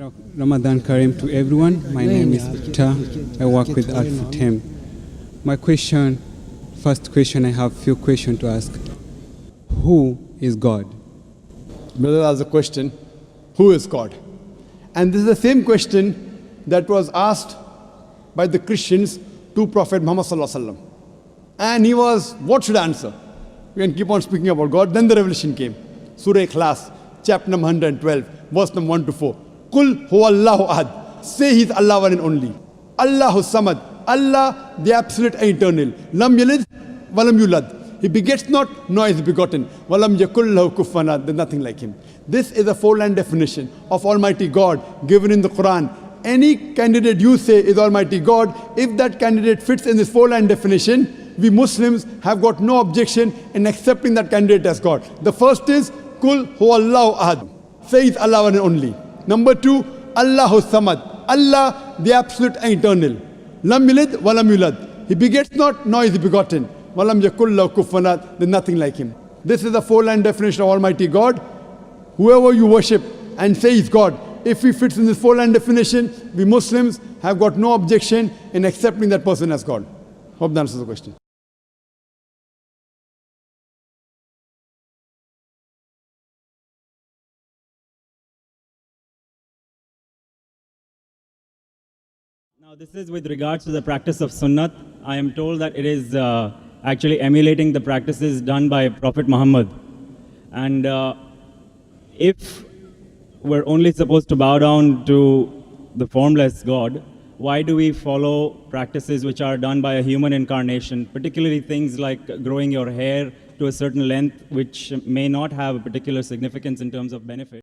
Ramadan Kareem to everyone. My name is Victor. I work with Al-Futem. My first question, I have a few questions to ask. Who is God? Brother asked the question, who is God? And this is the same question that was asked by the Christians to Prophet Muhammad Sallallahu Alaihi Wasallam. And he was, what should I answer? We can keep on speaking about God. Then the revelation came. Surah Ikhlas, chapter number 112, verse number 1 to 4. Kul huwallahu ahad. Say He's Allah one and only. Allahu samad. Allah the absolute and eternal. Lam yalid walam yulad. He begets not, nor is begotten. Walam yakullahu kufuwan ahad. There's nothing like Him. This is a four-line definition of Almighty God given in the Quran. Any candidate you say is Almighty God, if that candidate fits in this four-line definition, we Muslims have got no objection in accepting that candidate as God. The first is Kul huwallahu ahad. Say He's Allah one and only. Number two, Allahu samad. Allah the absolute and eternal. Lam yalid walam yulad. He begets not, nor is he begotten. Walam yakullahu kufuwan ahad. There's nothing like Him. This is the four-line definition of Almighty God. Whoever you worship and say is God, if he fits in this four-line definition, we Muslims have got no objection in accepting that person as God. Hope that answers the question. Now this is with regards to the practice of Sunnat. I am told that it is actually emulating the practices done by Prophet Muhammad. And if we're only supposed to bow down to the formless God, why do we follow practices which are done by a human incarnation, particularly things like growing your hair to a certain length, which may not have a particular significance in terms of benefit?